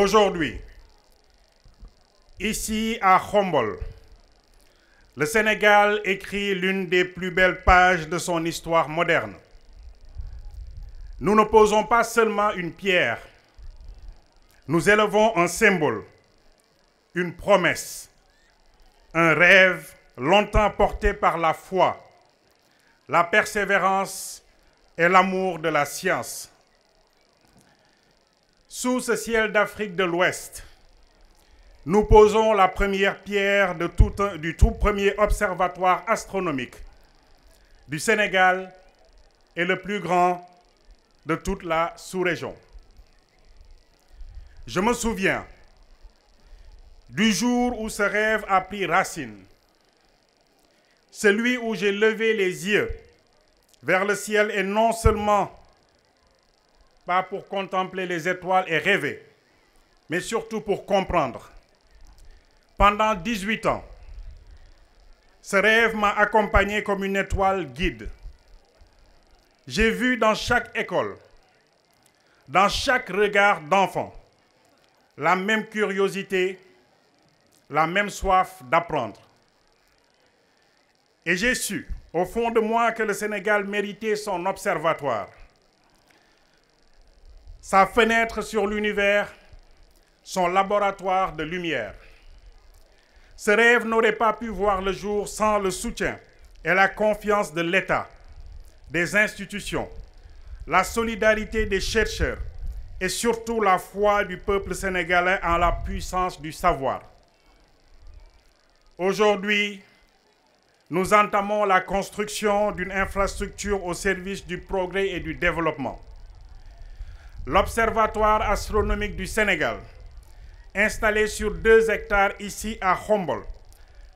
Aujourd'hui, ici à Khombole, le Sénégal écrit l'une des plus belles pages de son histoire moderne. Nous ne posons pas seulement une pierre, nous élevons un symbole, une promesse, un rêve longtemps porté par la foi, la persévérance et l'amour de la science. Sous ce ciel d'Afrique de l'Ouest, nous posons la première pierre du tout premier observatoire astronomique du Sénégal et le plus grand de toute la sous-région. Je me souviens du jour où ce rêve a pris racine, celui où j'ai levé les yeux vers le ciel et non seulement pas pour contempler les étoiles et rêver, mais surtout pour comprendre. Pendant 18 ans, ce rêve m'a accompagné comme une étoile guide. J'ai vu dans chaque école, dans chaque regard d'enfant, la même curiosité, la même soif d'apprendre. Et j'ai su, au fond de moi, que le Sénégal méritait son observatoire, sa fenêtre sur l'univers, son laboratoire de lumière. Ce rêve n'aurait pas pu voir le jour sans le soutien et la confiance de l'État, des institutions, la solidarité des chercheurs et surtout la foi du peuple sénégalais en la puissance du savoir. Aujourd'hui, nous entamons la construction d'une infrastructure au service du progrès et du développement. L'Observatoire astronomique du Sénégal, installé sur 2 hectares ici à Khombole,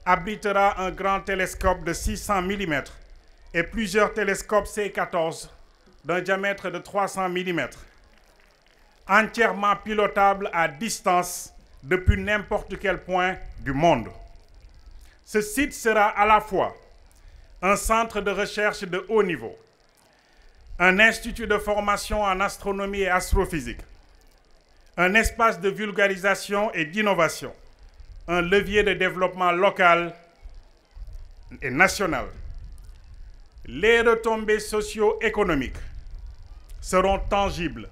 abritera un grand télescope de 600 mm et plusieurs télescopes C14 d'un diamètre de 300 mm, entièrement pilotables à distance depuis n'importe quel point du monde. Ce site sera à la fois un centre de recherche de haut niveau, un institut de formation en astronomie et astrophysique, un espace de vulgarisation et d'innovation, un levier de développement local et national. Les retombées socio-économiques seront tangibles.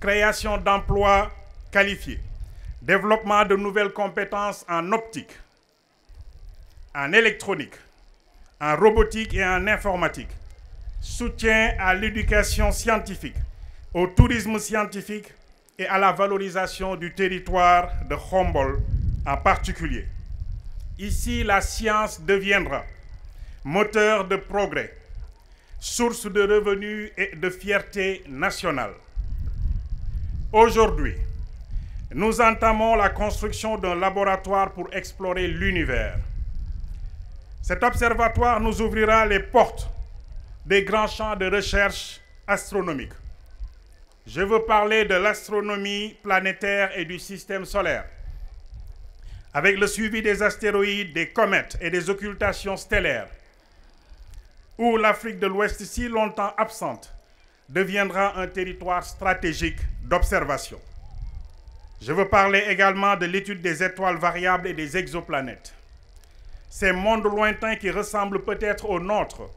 Création d'emplois qualifiés, développement de nouvelles compétences en optique, en électronique, en robotique et en informatique, soutien à l'éducation scientifique, au tourisme scientifique et à la valorisation du territoire de Khombole en particulier. Ici, la science deviendra moteur de progrès, source de revenus et de fierté nationale. Aujourd'hui, nous entamons la construction d'un laboratoire pour explorer l'univers. Cet observatoire nous ouvrira les portes des grands champs de recherche astronomique. Je veux parler de l'astronomie planétaire et du système solaire, avec le suivi des astéroïdes, des comètes et des occultations stellaires, où l'Afrique de l'Ouest, si longtemps absente, deviendra un territoire stratégique d'observation. Je veux parler également de l'étude des étoiles variables et des exoplanètes. Ces mondes lointains qui ressemblent peut-être aux nôtres,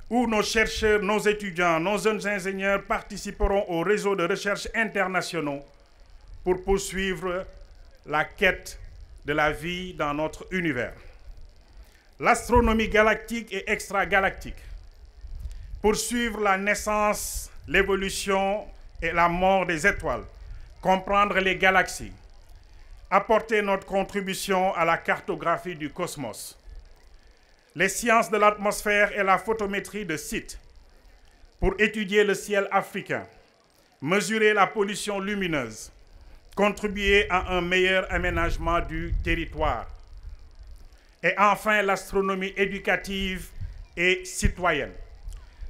où nos chercheurs, nos étudiants, nos jeunes ingénieurs participeront aux réseaux de recherche internationaux pour poursuivre la quête de la vie dans notre univers. L'astronomie galactique et extragalactique, poursuivre la naissance, l'évolution et la mort des étoiles, comprendre les galaxies, apporter notre contribution à la cartographie du cosmos, les sciences de l'atmosphère et la photométrie de sites, pour étudier le ciel africain, mesurer la pollution lumineuse, contribuer à un meilleur aménagement du territoire. Et enfin, l'astronomie éducative et citoyenne.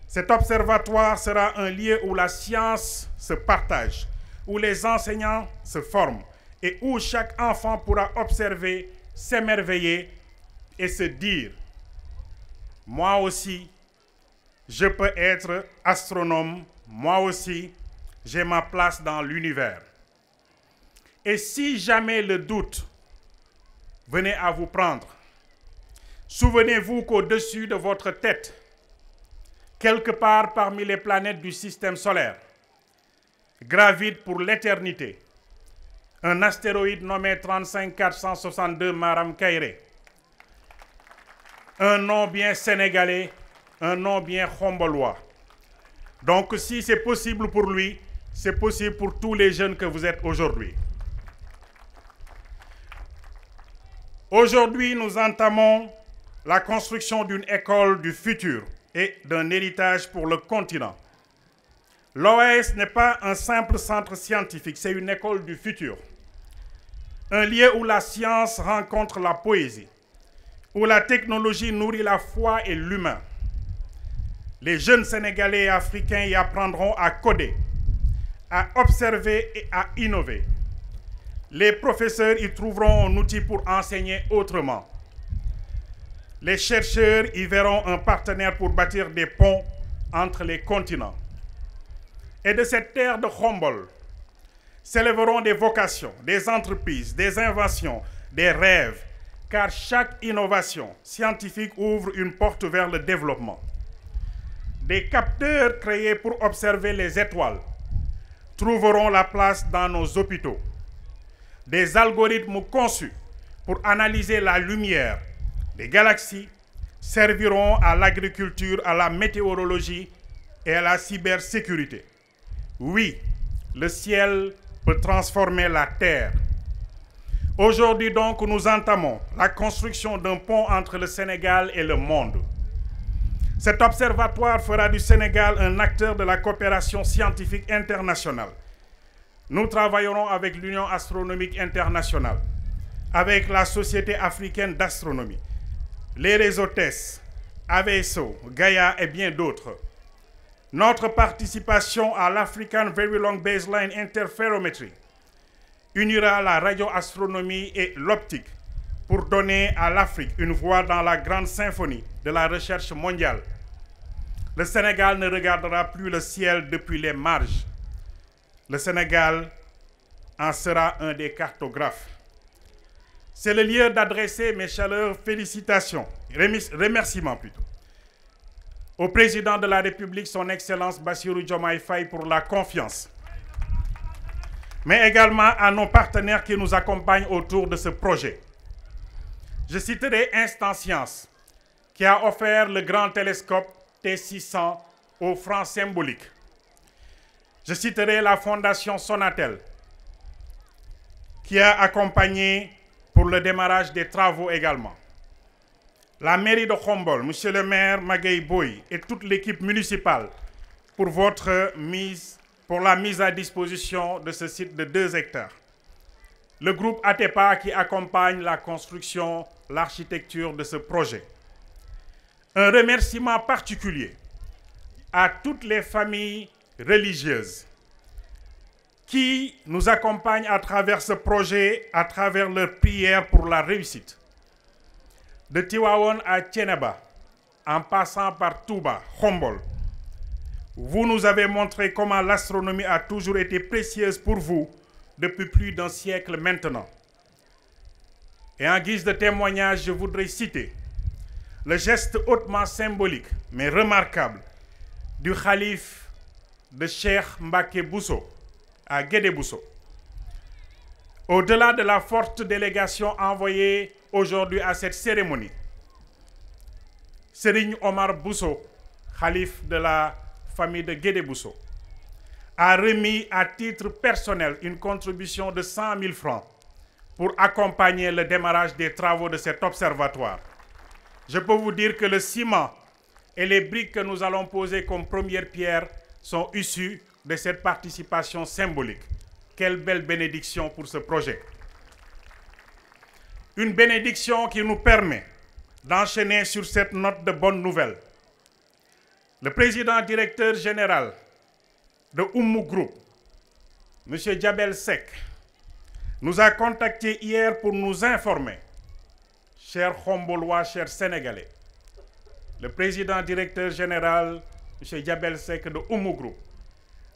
Cet observatoire sera un lieu où la science se partage, où les enseignants se forment et où chaque enfant pourra observer, s'émerveiller et se dire « Moi aussi, je peux être astronome, moi aussi, j'ai ma place dans l'univers ». Et si jamais le doute venait à vous prendre, souvenez-vous qu'au-dessus de votre tête, quelque part parmi les planètes du système solaire, gravite pour l'éternité un astéroïde nommé 35462 Maram Kairé. Un nom bien sénégalais, un nom bien khombolois. Donc si c'est possible pour lui, c'est possible pour tous les jeunes que vous êtes aujourd'hui. Aujourd'hui, nous entamons la construction d'une école du futur et d'un héritage pour le continent. L'OAS n'est pas un simple centre scientifique, c'est une école du futur. Un lieu où la science rencontre la poésie, où la technologie nourrit la foi et l'humain. Les jeunes Sénégalais et Africains y apprendront à coder, à observer et à innover. Les professeurs y trouveront un outil pour enseigner autrement. Les chercheurs y verront un partenaire pour bâtir des ponts entre les continents. Et de cette terre de Khombol s'élèveront des vocations, des entreprises, des inventions, des rêves, car chaque innovation scientifique ouvre une porte vers le développement. Des capteurs créés pour observer les étoiles trouveront la place dans nos hôpitaux. Des algorithmes conçus pour analyser la lumière des galaxies serviront à l'agriculture, à la météorologie et à la cybersécurité. Oui, le ciel peut transformer la terre. Aujourd'hui donc, nous entamons la construction d'un pont entre le Sénégal et le monde. Cet observatoire fera du Sénégal un acteur de la coopération scientifique internationale. Nous travaillerons avec l'Union astronomique internationale, avec la Société africaine d'astronomie, les réseaux TESS, AVSO, Gaia et bien d'autres. Notre participation à l'African Very Long Baseline Interferometry unira la radioastronomie et l'optique pour donner à l'Afrique une voix dans la grande symphonie de la recherche mondiale. Le Sénégal ne regardera plus le ciel depuis les marges. Le Sénégal en sera un des cartographes. C'est le lieu d'adresser mes chaleureuses félicitations, remerciements plutôt, au président de la République, son Excellence Bassirou Diomaye Faye, pour la confiance, mais également à nos partenaires qui nous accompagnent autour de ce projet. Je citerai Instant Science, qui a offert le grand télescope T600 aux francs symboliques. Je citerai la Fondation Sonatel, qui a accompagné pour le démarrage des travaux également. La mairie de Khombol, monsieur le maire Magueye Boye et toute l'équipe municipale pour la mise à disposition de ce site de 2 hectares. Le groupe Atepa qui accompagne la construction, l'architecture de ce projet. Un remerciement particulier à toutes les familles religieuses qui nous accompagnent à travers ce projet, à travers leurs prières pour la réussite. De Tivaouane à Thiénaba, en passant par Touba, Khombol, vous nous avez montré comment l'astronomie a toujours été précieuse pour vous depuis plus d'un siècle maintenant. Et en guise de témoignage, je voudrais citer le geste hautement symbolique, mais remarquable, du khalife de Cheikh Mbacké Bousso à Guédé Bousso. Au-delà de la forte délégation envoyée aujourd'hui à cette cérémonie, Serigne Omar Bousso, khalife de la famille de Guédé Bousso, a remis à titre personnel une contribution de 100 000 francs pour accompagner le démarrage des travaux de cet observatoire. Je peux vous dire que le ciment et les briques que nous allons poser comme première pierre sont issus de cette participation symbolique. Quelle belle bénédiction pour ce projet. Une bénédiction qui nous permet d'enchaîner sur cette note de bonne nouvelle. Le président directeur général de Oumou Group, M. Djabel Seck, nous a contactés hier pour nous informer, chers Khombolois, chers Sénégalais. Le président directeur général, M. Djabel Seck de Oumou Group,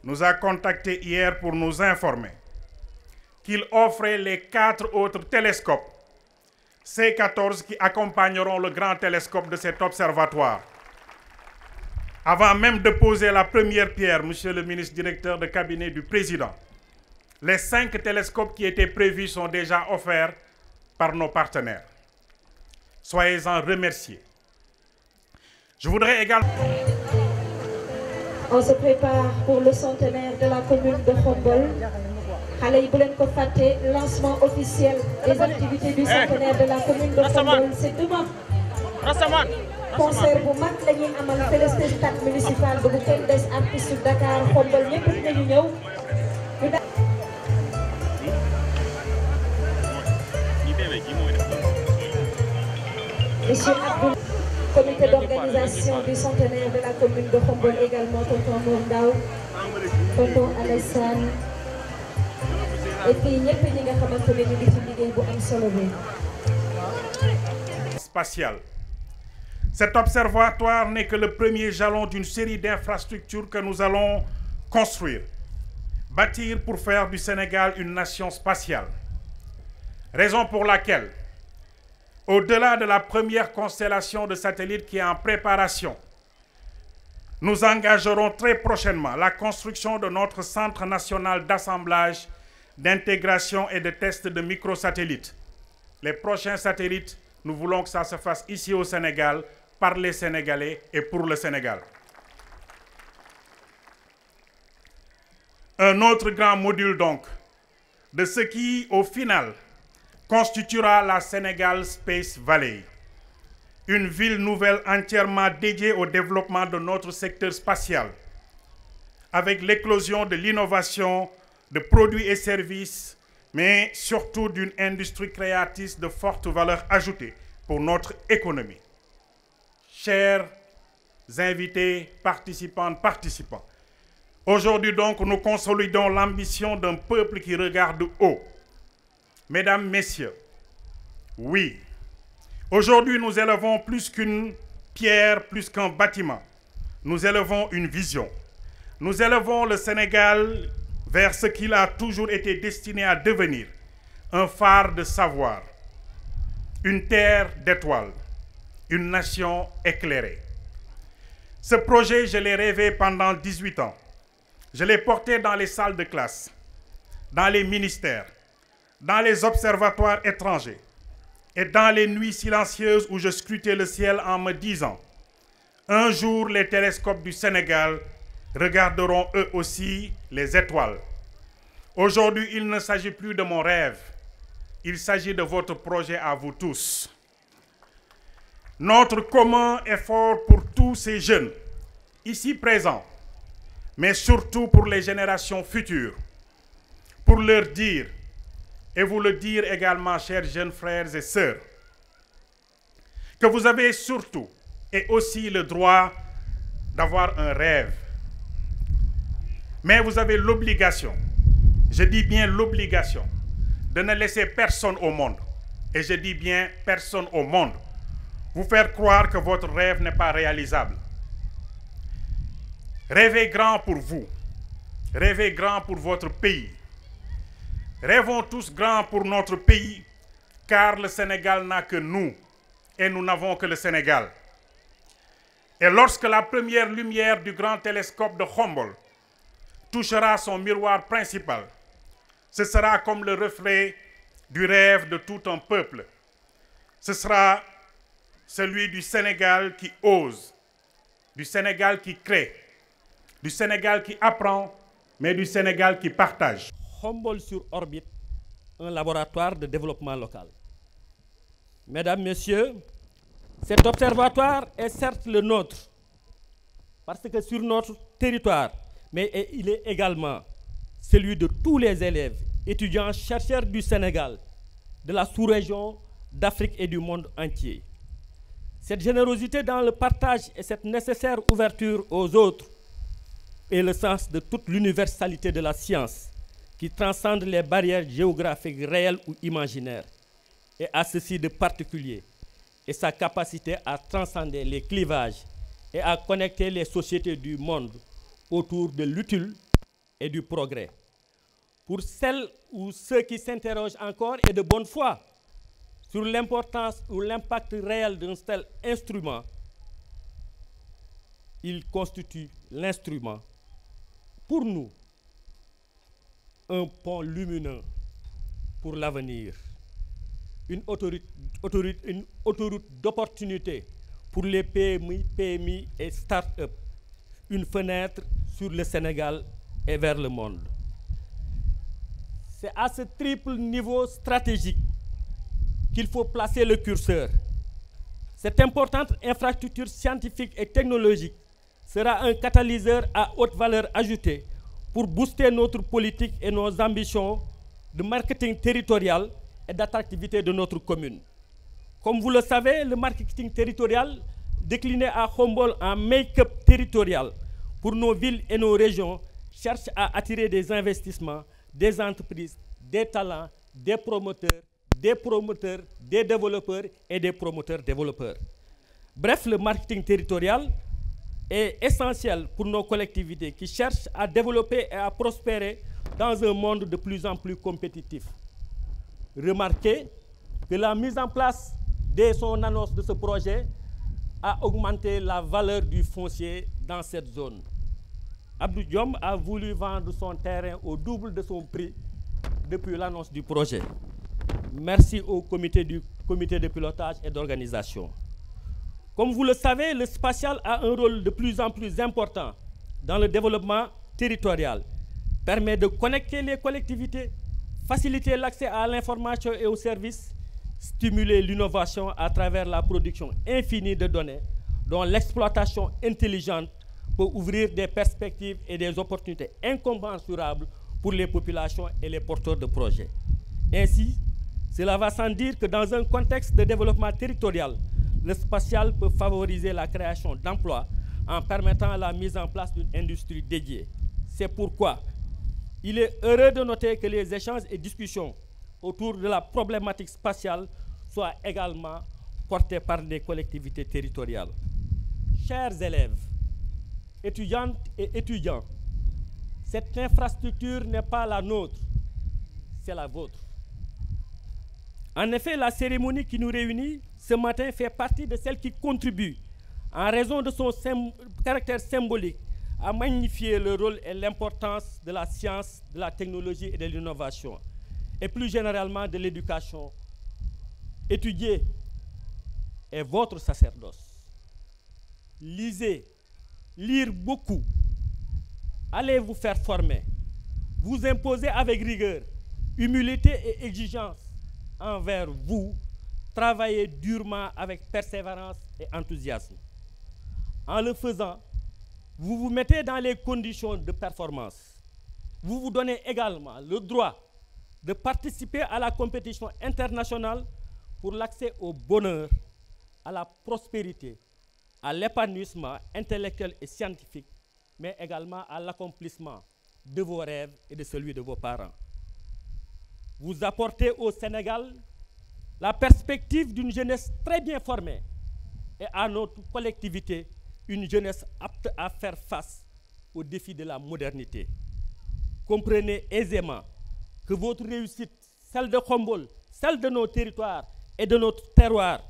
nous a contactés hier pour nous informer qu'il offrait les 4 autres télescopes, ces 14 qui accompagneront le grand télescope de cet observatoire. Avant même de poser la première pierre, Monsieur le ministre directeur de cabinet du Président, les 5 télescopes qui étaient prévus sont déjà offerts par nos partenaires. Soyez-en remerciés. Je voudrais également... On se prépare pour le centenaire de la commune de Khombole. Lancement officiel des activités du centenaire de la commune de Khombole. C'est demain. Concert bu mag la ñuy amal fële ci stade municipal bu kenn des artiste Dakar Khombole ñëpp dinañu ñëw. Monsieur Abdoul, comité d'organisation du centenaire de la commune de Khombole également, tonton Mourndao, tonton Alassane, et puis ñëpp ñi nga xamante ne ñu ngi ci liggéey bu am solo bi. Spatial. Cet observatoire n'est que le premier jalon d'une série d'infrastructures que nous allons construire, bâtir pour faire du Sénégal une nation spatiale. Raison pour laquelle, au-delà de la première constellation de satellites qui est en préparation, nous engagerons très prochainement la construction de notre Centre national d'assemblage, d'intégration et de test de microsatellites. Les prochains satellites, nous voulons que ça se fasse ici au Sénégal, par les Sénégalais et pour le Sénégal. Un autre grand module donc, de ce qui, au final, constituera la Sénégal Space Valley, une ville nouvelle entièrement dédiée au développement de notre secteur spatial, avec l'éclosion de l'innovation, de produits et services, mais surtout d'une industrie créatrice de forte valeur ajoutée pour notre économie. Chers invités, participantes, participants, aujourd'hui donc, nous consolidons l'ambition d'un peuple qui regarde haut. Mesdames, Messieurs, oui, aujourd'hui nous élevons plus qu'une pierre, plus qu'un bâtiment. Nous élevons une vision. Nous élevons le Sénégal vers ce qu'il a toujours été destiné à devenir, un phare de savoir, une terre d'étoiles, une nation éclairée. Ce projet, je l'ai rêvé pendant 18 ans. Je l'ai porté dans les salles de classe, dans les ministères, dans les observatoires étrangers et dans les nuits silencieuses où je scrutais le ciel en me disant « Un jour, les télescopes du Sénégal regarderont eux aussi les étoiles. » Aujourd'hui, il ne s'agit plus de mon rêve. Il s'agit de votre projet à vous tous. Notre commun effort pour tous ces jeunes, ici présents, mais surtout pour les générations futures, pour leur dire, et vous le dire également, chers jeunes frères et sœurs, que vous avez surtout et aussi le droit d'avoir un rêve. Mais vous avez l'obligation, je dis bien l'obligation, de ne laisser personne au monde, et je dis bien personne au monde, vous faire croire que votre rêve n'est pas réalisable. Rêvez grand pour vous, rêvez grand pour votre pays. Rêvons tous grand pour notre pays, car le Sénégal n'a que nous, et nous n'avons que le Sénégal. Et lorsque la première lumière du grand télescope de Khombole touchera son miroir principal, ce sera comme le reflet du rêve de tout un peuple. Ce sera celui du Sénégal qui ose, du Sénégal qui crée, du Sénégal qui apprend, mais du Sénégal qui partage. Khombole sur orbite, un laboratoire de développement local. Mesdames, Messieurs, cet observatoire est certes le nôtre, parce que sur notre territoire, mais il est également celui de tous les élèves, étudiants, chercheurs du Sénégal, de la sous-région, d'Afrique et du monde entier. Cette générosité dans le partage et cette nécessaire ouverture aux autres est le sens de toute l'universalité de la science qui transcende les barrières géographiques réelles ou imaginaires, et à ceci de particulier, et sa capacité à transcender les clivages et à connecter les sociétés du monde autour de l'utile et du progrès. pour celles ou ceux qui s'interrogent encore et de bonne foi sur l'importance ou l'impact réel d'un tel instrument, il constitue l'instrument, pour nous, un pont lumineux pour l'avenir, une autoroute d'opportunité pour les PMI et start-up, une fenêtre sur le Sénégal et vers le monde. C'est à ce triple niveau stratégique qu'il faut placer le curseur. Cette importante infrastructure scientifique et technologique sera un catalyseur à haute valeur ajoutée pour booster notre politique et nos ambitions de marketing territorial et d'attractivité de notre commune. Comme vous le savez, le marketing territorial, décliné à Khombole en make-up territorial pour nos villes et nos régions, cherche à attirer des investissements, des entreprises, des talents, des promoteurs, des développeurs et des promoteurs-développeurs. Bref, le marketing territorial est essentiel pour nos collectivités qui cherchent à développer et à prospérer dans un monde de plus en plus compétitif. Remarquez que la mise en place dès son annonce de ce projet a augmenté la valeur du foncier dans cette zone. Abdou Diom a voulu vendre son terrain au double de son prix depuis l'annonce du projet. Merci au comité de pilotage et d'organisation. Comme vous le savez, le spatial a un rôle de plus en plus important dans le développement territorial, permet de connecter les collectivités, faciliter l'accès à l'information et aux services, stimuler l'innovation à travers la production infinie de données, dont l'exploitation intelligente peut ouvrir des perspectives et des opportunités incommensurables pour les populations et les porteurs de projets. Ainsi, cela va sans dire que dans un contexte de développement territorial, le spatial peut favoriser la création d'emplois en permettant la mise en place d'une industrie dédiée. C'est pourquoi il est heureux de noter que les échanges et discussions autour de la problématique spatiale soient également portés par des collectivités territoriales. Chers élèves, étudiantes et étudiants, cette infrastructure n'est pas la nôtre, c'est la vôtre. En effet, la cérémonie qui nous réunit ce matin fait partie de celles qui contribuent, en raison de son caractère symbolique, à magnifier le rôle et l'importance de la science, de la technologie et de l'innovation, et plus généralement de l'éducation. Étudier est votre sacerdoce. Lisez, lire beaucoup. Allez vous faire former. Vous imposez avec rigueur, humilité et exigence envers vous. Travaillez durement avec persévérance et enthousiasme. En le faisant, vous vous mettez dans les conditions de performance. Vous vous donnez également le droit de participer à la compétition internationale pour l'accès au bonheur, à la prospérité, à l'épanouissement intellectuel et scientifique, mais également à l'accomplissement de vos rêves et de celui de vos parents. Vous apportez au Sénégal la perspective d'une jeunesse très bien formée et à notre collectivité, une jeunesse apte à faire face aux défis de la modernité. Comprenez aisément que votre réussite, celle de Khombole, celle de nos territoires et de notre terroir,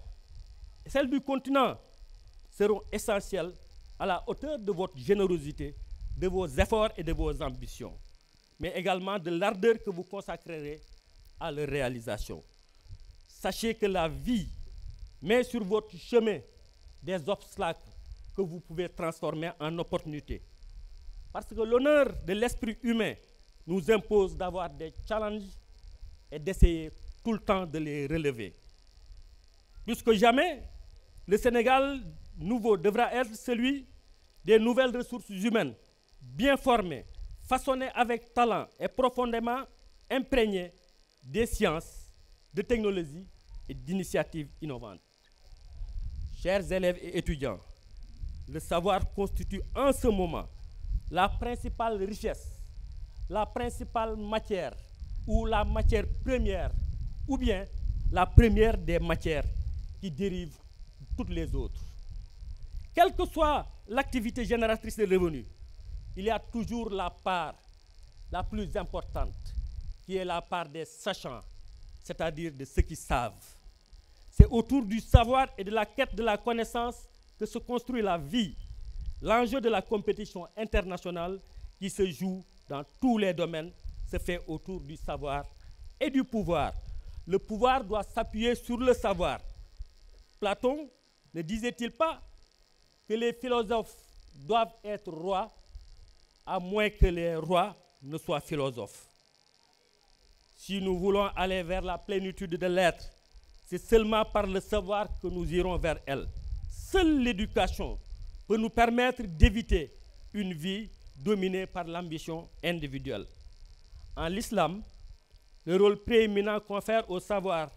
celle du continent, seront essentielles à la hauteur de votre générosité, de vos efforts et de vos ambitions, mais également de l'ardeur que vous consacrerez à leur réalisation. Sachez que la vie met sur votre chemin des obstacles que vous pouvez transformer en opportunités. Parce que l'honneur de l'esprit humain nous impose d'avoir des challenges et d'essayer tout le temps de les relever. Plus que jamais, le Sénégal nouveau devra être celui des nouvelles ressources humaines, bien formées, façonnées avec talent et profondément imprégnées des sciences, de technologies et d'initiatives innovantes. Chers élèves et étudiants, le savoir constitue en ce moment la principale richesse, la principale matière ou la matière première, ou bien la première des matières qui dérivent de toutes les autres. Quelle que soit l'activité génératrice de revenus, il y a toujours la part la plus importante qui est la part des sachants, c'est-à-dire de ceux qui savent. C'est autour du savoir et de la quête de la connaissance que se construit la vie. L'enjeu de la compétition internationale qui se joue dans tous les domaines se fait autour du savoir et du pouvoir. Le pouvoir doit s'appuyer sur le savoir. Platon ne disait-il pas que les philosophes doivent être rois à moins que les rois ne soient philosophes? Si nous voulons aller vers la plénitude de l'être, c'est seulement par le savoir que nous irons vers elle. Seule l'éducation peut nous permettre d'éviter une vie dominée par l'ambition individuelle. En l'islam, le rôle prééminent confère au savoir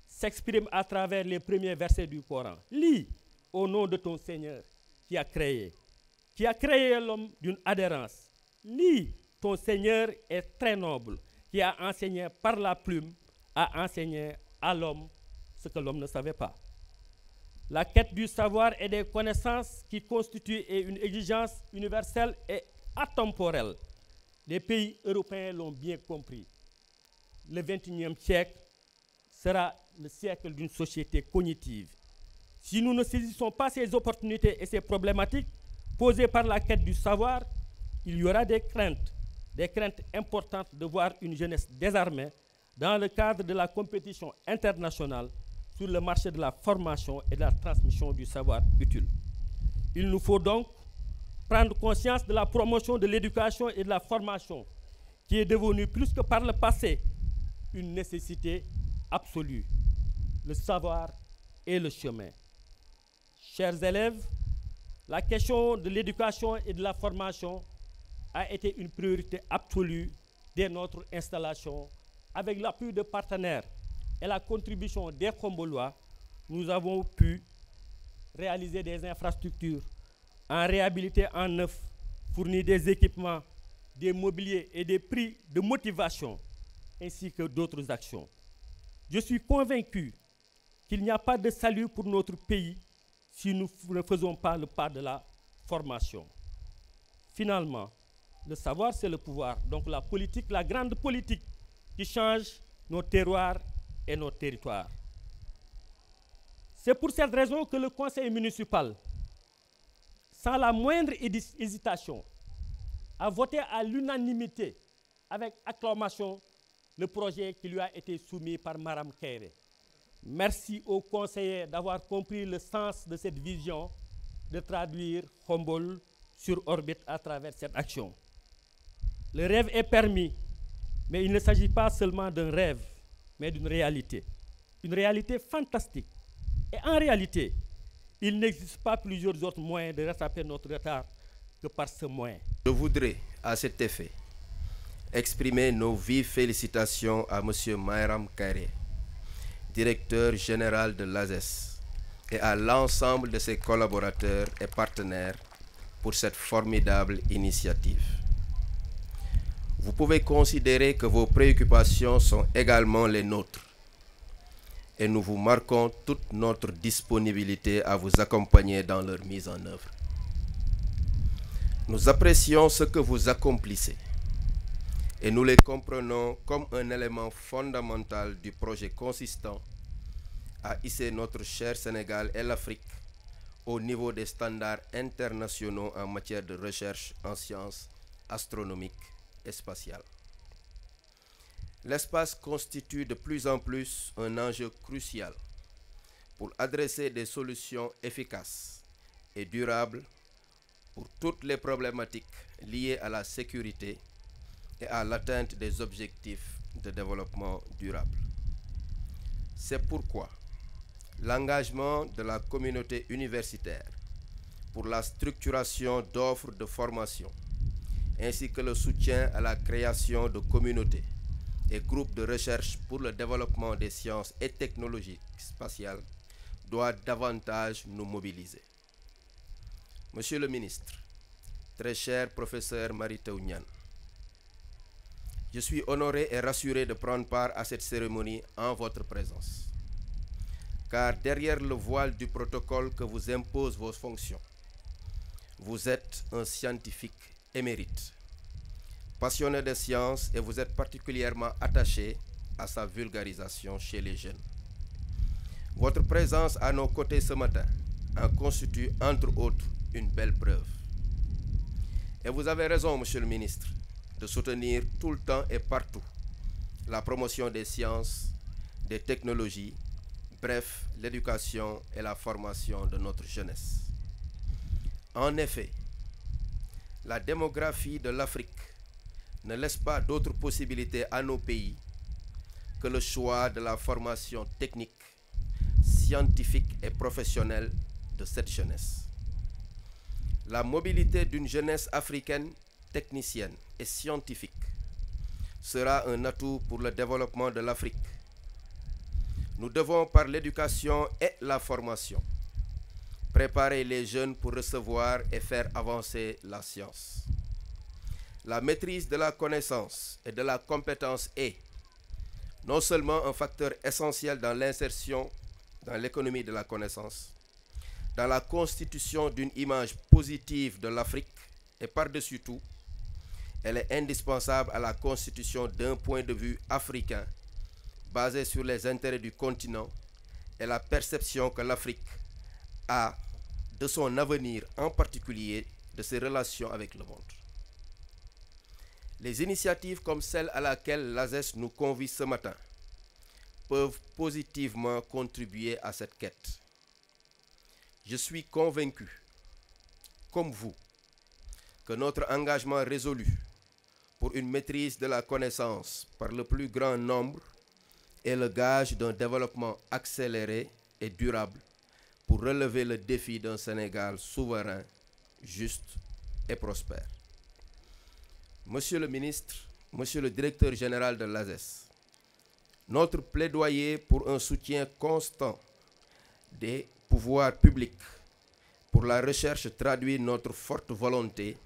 s'exprime à travers les premiers versets du Coran. Lis au nom de ton Seigneur qui a créé l'homme d'une adhérence. Lis, ton Seigneur est très noble, qui a enseigné par la plume, a enseigné à l'homme ce que l'homme ne savait pas. La quête du savoir et des connaissances qui constitue une exigence universelle et atemporelle. Les pays européens l'ont bien compris. Le XXIe siècle sera le siècle d'une société cognitive. Si nous ne saisissons pas ces opportunités et ces problématiques posées par la quête du savoir, il y aura des craintes importantes de voir une jeunesse désarmée dans le cadre de la compétition internationale sur le marché de la formation et de la transmission du savoir utile. Il nous faut donc prendre conscience de la promotion de l'éducation et de la formation qui est devenue plus que par le passé une nécessité absolue. Le savoir est le chemin. Chers élèves, la question de l'éducation et de la formation a été une priorité absolue dès notre installation. Avec l'appui de partenaires et la contribution des Khombolois, nous avons pu réaliser des infrastructures, en réhabiliter en neuf, fournir des équipements, des mobiliers et des prix de motivation, ainsi que d'autres actions. Je suis convaincu qu'il n'y a pas de salut pour notre pays si nous ne faisons pas le pas de la formation. Finalement, le savoir, c'est le pouvoir. Donc la politique, la grande politique qui change nos terroirs et nos territoires. C'est pour cette raison que le conseil municipal, sans la moindre hésitation, a voté à l'unanimité, avec acclamation, le projet qui lui a été soumis par Maram Kairé. Merci aux conseillers d'avoir compris le sens de cette vision de traduire Khombole sur orbite à travers cette action. Le rêve est permis, mais il ne s'agit pas seulement d'un rêve, mais d'une réalité. Une réalité fantastique. Et en réalité, il n'existe pas plusieurs autres moyens de rattraper notre retard que par ce moyen. Je voudrais, à cet effet, exprimer nos vives félicitations à M. Maram Kairé, directeur général de l'ASES, et à l'ensemble de ses collaborateurs et partenaires pour cette formidable initiative. Vous pouvez considérer que vos préoccupations sont également les nôtres et nous vous marquons toute notre disponibilité à vous accompagner dans leur mise en œuvre. Nous apprécions ce que vous accomplissez et nous les comprenons comme un élément fondamental du projet consistant à hisser notre cher Sénégal et l'Afrique au niveau des standards internationaux en matière de recherche en sciences astronomiques et spatiales. L'espace constitue de plus en plus un enjeu crucial pour adresser des solutions efficaces et durables pour toutes les problématiques liées à la sécurité et à l'atteinte des objectifs de développement durable. C'est pourquoi l'engagement de la communauté universitaire pour la structuration d'offres de formation ainsi que le soutien à la création de communautés et groupes de recherche pour le développement des sciences et technologies spatiales doit davantage nous mobiliser. Monsieur le ministre, très cher professeur Mary Teuw Niane, je suis honoré et rassuré de prendre part à cette cérémonie en votre présence. Car derrière le voile du protocole que vous imposent vos fonctions, vous êtes un scientifique émérite, passionné de sciences et vous êtes particulièrement attaché à sa vulgarisation chez les jeunes. Votre présence à nos côtés ce matin en constitue entre autres une belle preuve. Et vous avez raison, Monsieur le ministre, de soutenir tout le temps et partout la promotion des sciences, des technologies, bref, l'éducation et la formation de notre jeunesse. En effet, la démographie de l'Afrique ne laisse pas d'autres possibilités à nos pays que le choix de la formation technique, scientifique et professionnelle de cette jeunesse. La mobilité d'une jeunesse africaine technicienne et scientifique sera un atout pour le développement de l'Afrique. Nous devons, par l'éducation et la formation, préparer les jeunes pour recevoir et faire avancer la science. La maîtrise de la connaissance et de la compétence est non seulement un facteur essentiel dans l'insertion dans l'économie de la connaissance, dans la constitution d'une image positive de l'Afrique et par-dessus tout, elle est indispensable à la constitution d'un point de vue africain basé sur les intérêts du continent et la perception que l'Afrique a de son avenir, en particulier de ses relations avec le monde. Les initiatives comme celle à laquelle l'ASES nous convie ce matin peuvent positivement contribuer à cette quête. Je suis convaincu, comme vous, que notre engagement résolu pour une maîtrise de la connaissance par le plus grand nombre est le gage d'un développement accéléré et durable pour relever le défi d'un Sénégal souverain, juste et prospère. Monsieur le ministre, Monsieur le directeur général de l'ASES, notre plaidoyer pour un soutien constant des pouvoirs publics pour la recherche traduit notre forte volonté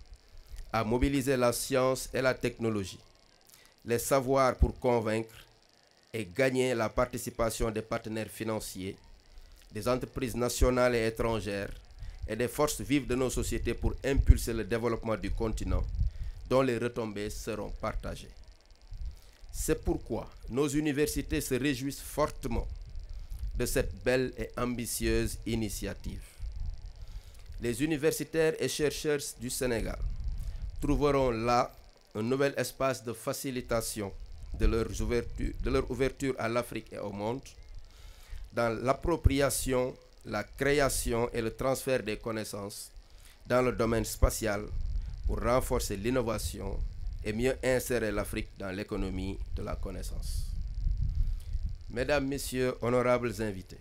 à mobiliser la science et la technologie, les savoirs pour convaincre et gagner la participation des partenaires financiers, des entreprises nationales et étrangères et des forces vives de nos sociétés pour impulser le développement du continent dont les retombées seront partagées. C'est pourquoi nos universités se réjouissent fortement de cette belle et ambitieuse initiative. Les universitaires et chercheurs du Sénégal trouveront là un nouvel espace de facilitation de leur ouverture à l'Afrique et au monde, dans l'appropriation, la création et le transfert des connaissances dans le domaine spatial pour renforcer l'innovation et mieux insérer l'Afrique dans l'économie de la connaissance. Mesdames, Messieurs, honorables invités,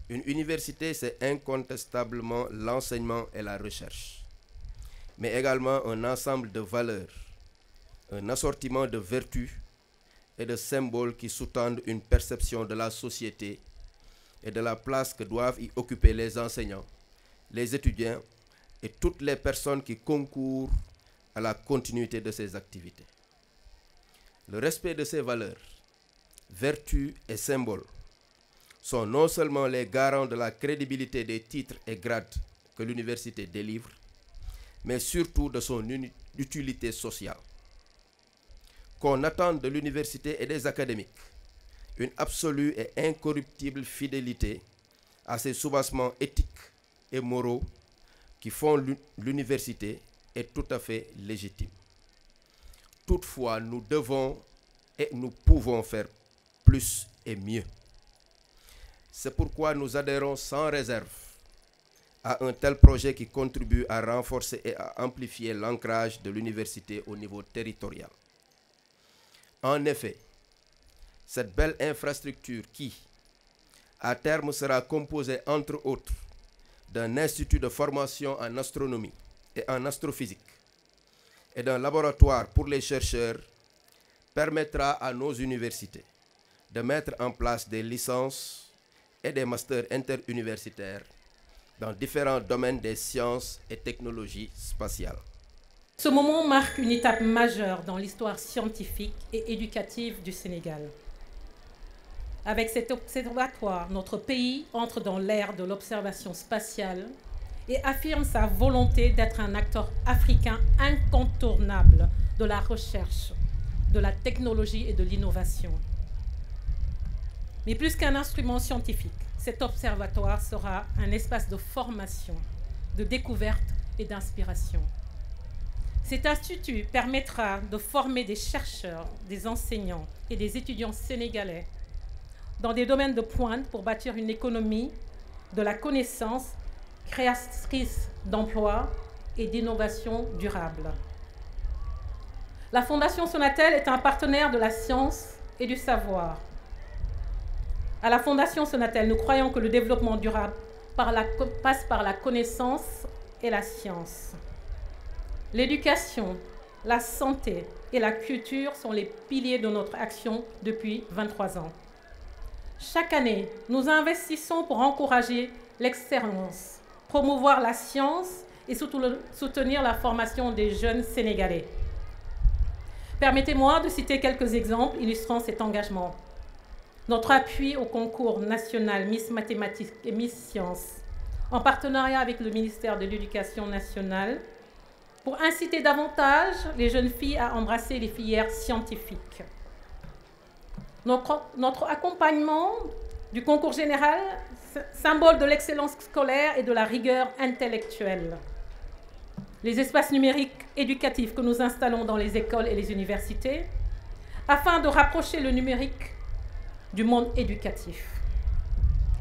une université, c'est incontestablement l'enseignement et la recherche, mais également un ensemble de valeurs, un assortiment de vertus et de symboles qui sous-tendent une perception de la société et de la place que doivent y occuper les enseignants, les étudiants et toutes les personnes qui concourent à la continuité de ces activités. Le respect de ces valeurs, vertus et symboles sont non seulement les garants de la crédibilité des titres et grades que l'université délivre, mais surtout de son utilité sociale. Qu'on attende de l'université et des académiques une absolue et incorruptible fidélité à ces soubassements éthiques et moraux qui font l'université est tout à fait légitime. Toutefois, nous devons et nous pouvons faire plus et mieux. C'est pourquoi nous adhérons sans réserve à un tel projet qui contribue à renforcer et à amplifier l'ancrage de l'université au niveau territorial. En effet, cette belle infrastructure qui, à terme, sera composée entre autres d'un institut de formation en astronomie et en astrophysique et d'un laboratoire pour les chercheurs, permettra à nos universités de mettre en place des licences et des masters interuniversitaires dans différents domaines des sciences et technologies spatiales. Ce moment marque une étape majeure dans l'histoire scientifique et éducative du Sénégal. Avec cet observatoire, notre pays entre dans l'ère de l'observation spatiale et affirme sa volonté d'être un acteur africain incontournable de la recherche, de la technologie et de l'innovation. Mais plus qu'un instrument scientifique, cet observatoire sera un espace de formation, de découverte et d'inspiration. Cet institut permettra de former des chercheurs, des enseignants et des étudiants sénégalais dans des domaines de pointe pour bâtir une économie de la connaissance créatrice d'emplois et d'innovation durable. La Fondation Sonatel est un partenaire de la science et du savoir. À la Fondation Sonatel, nous croyons que le développement durable passe par la connaissance et la science. L'éducation, la santé et la culture sont les piliers de notre action depuis 23 ans. Chaque année, nous investissons pour encourager l'excellence, promouvoir la science et soutenir la formation des jeunes Sénégalais. Permettez-moi de citer quelques exemples illustrant cet engagement. Notre appui au concours national Miss Mathématiques et Miss Sciences, en partenariat avec le ministère de l'Éducation nationale, pour inciter davantage les jeunes filles à embrasser les filières scientifiques. Notre accompagnement du concours général, symbole de l'excellence scolaire et de la rigueur intellectuelle. Les espaces numériques éducatifs que nous installons dans les écoles et les universités, afin de rapprocher le numérique du monde éducatif.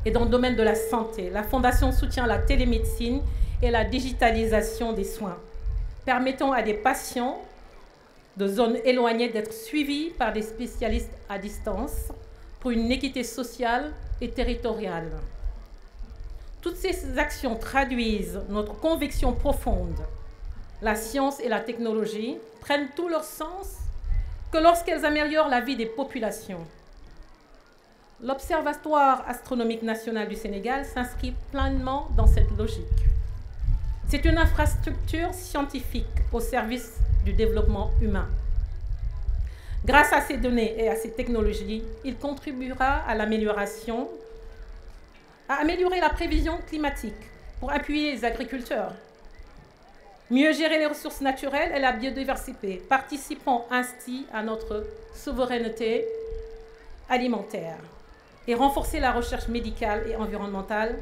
Et dans le domaine de la santé, la Fondation soutient la télémédecine et la digitalisation des soins, permettant à des patients de zones éloignées d'être suivis par des spécialistes à distance pour une équité sociale et territoriale. Toutes ces actions traduisent notre conviction profonde. La science et la technologie prennent tout leur sens que lorsqu'elles améliorent la vie des populations. L'Observatoire astronomique national du Sénégal s'inscrit pleinement dans cette logique. C'est une infrastructure scientifique au service du développement humain. Grâce à ces données et à ces technologies, il contribuera à l'amélioration, à améliorer la prévision climatique pour appuyer les agriculteurs, mieux gérer les ressources naturelles et la biodiversité, participant ainsi à notre souveraineté alimentaire, et renforcer la recherche médicale et environnementale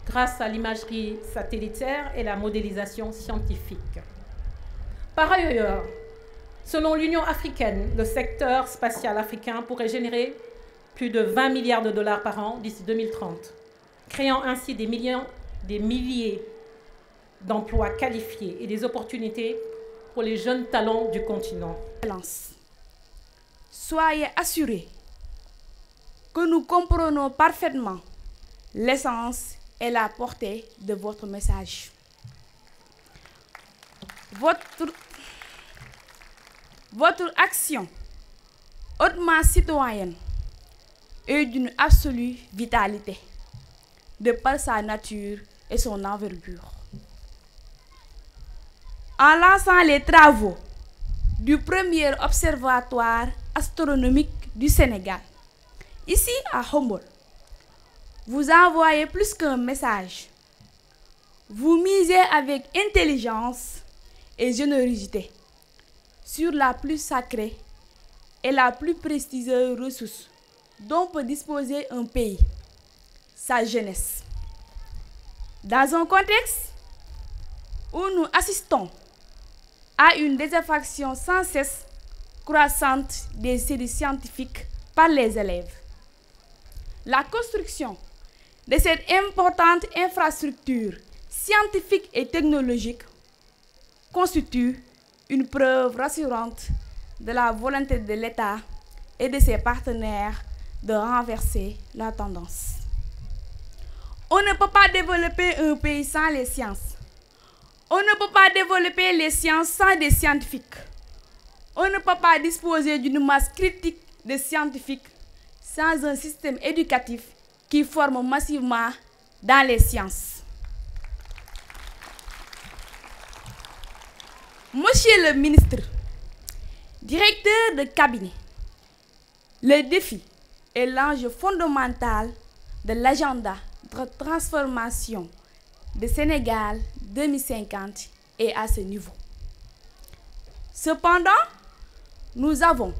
grâce à l'imagerie satellitaire et la modélisation scientifique. Par ailleurs, selon l'Union africaine, le secteur spatial africain pourrait générer plus de 20 milliards de dollars par an d'ici 2030, créant ainsi des milliers d'emplois qualifiés et des opportunités pour les jeunes talents du continent. Soyez assurés que nous comprenons parfaitement l'essence et la portée de votre message. Votre action hautement citoyenne est d'une absolue vitalité, de par sa nature et son envergure. En lançant les travaux du premier observatoire astronomique du Sénégal, ici à Khombole, vous envoyez plus qu'un message. Vous misez avec intelligence et générosité sur la plus sacrée et la plus prestigieuse ressource dont peut disposer un pays, sa jeunesse. Dans un contexte où nous assistons à une désaffection sans cesse croissante des séries scientifiques par les élèves, la construction de cette importante infrastructure scientifique et technologique constitue une preuve rassurante de la volonté de l'État et de ses partenaires de renverser la tendance. On ne peut pas développer un pays sans les sciences. On ne peut pas développer les sciences sans des scientifiques. On ne peut pas disposer d'une masse critique de scientifiques sans un système éducatif qui forme massivement dans les sciences. Monsieur le ministre, directeur de cabinet, le défi est l'enjeu fondamental de l'agenda de transformation de Sénégal 2050 est à ce niveau. Cependant, nous avons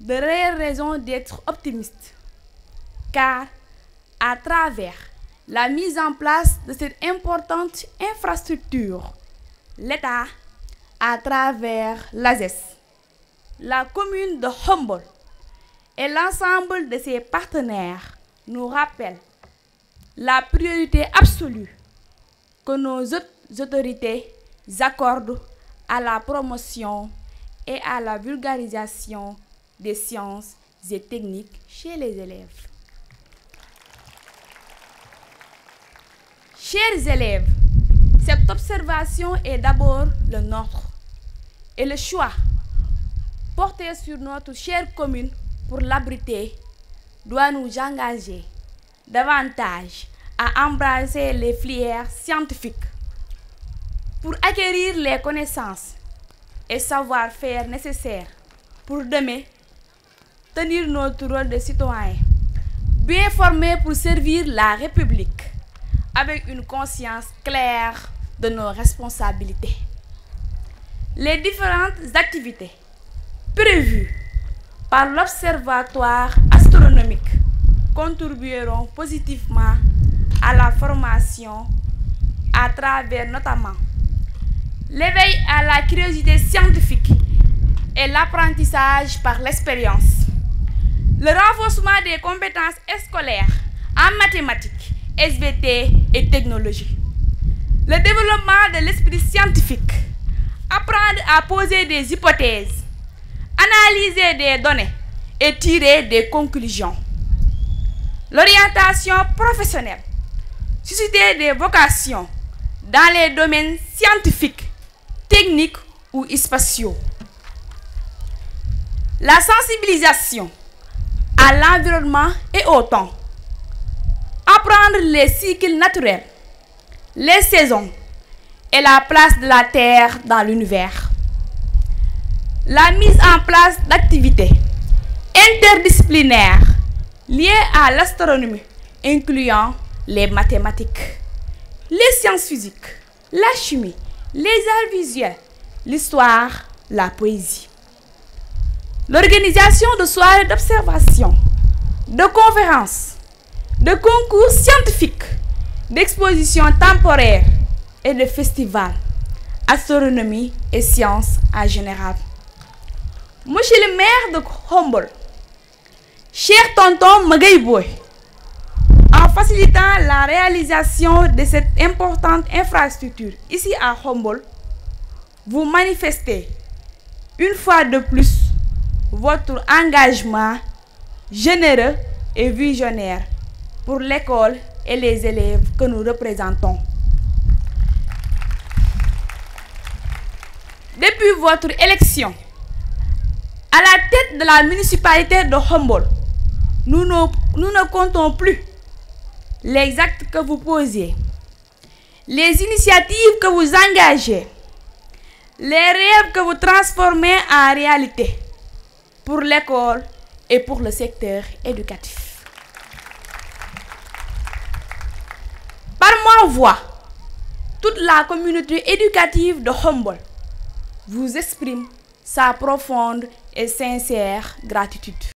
de réelles raisons d'être optimistes, car à travers la mise en place de cette importante infrastructure, l'État, à travers l'ASES, la commune de Humboldt et l'ensemble de ses partenaires nous rappellent la priorité absolue que nos autorités accordent à la promotion et à la vulgarisation des sciences et techniques chez les élèves. Chers élèves, cette observation est d'abord le nôtre et le choix porté sur notre chère commune pour l'abriter doit nous engager davantage à embrasser les filières scientifiques pour acquérir les connaissances et savoir-faire nécessaires pour demain tenir notre rôle de citoyen, bien formés pour servir la République avec une conscience claire de nos responsabilités. Les différentes activités prévues par l'Observatoire astronomique contribueront positivement à la formation à travers notamment l'éveil à la curiosité scientifique et l'apprentissage par l'expérience, le renforcement des compétences scolaires en mathématiques, SVT et technologie, le développement de l'esprit scientifique, apprendre à poser des hypothèses, analyser des données et tirer des conclusions, l'orientation professionnelle, susciter des vocations dans les domaines scientifiques, techniques ou spatiaux, la sensibilisation à l'environnement et au temps, apprendre les cycles naturels, les saisons et la place de la Terre dans l'univers, la mise en place d'activités interdisciplinaires liées à l'astronomie, incluant les mathématiques, les sciences physiques, la chimie, les arts visuels, l'histoire, la poésie. L'organisation de soirées d'observation, de conférences, de concours scientifiques, d'expositions temporaires et de festivals, astronomie et sciences en général. Monsieur le maire de Humboldt, cher tonton Magayboy, en facilitant la réalisation de cette importante infrastructure ici à Humboldt, vous manifestez une fois de plus votre engagement généreux et visionnaire pour l'école et les élèves que nous représentons. Depuis votre élection à la tête de la municipalité de Humboldt, nous ne comptons plus les actes que vous posez, les initiatives que vous engagez, les rêves que vous transformez en réalité pour l'école et pour le secteur éducatif. Par ma voix, toute la communauté éducative de Humboldt vous exprime sa profonde et sincère gratitude.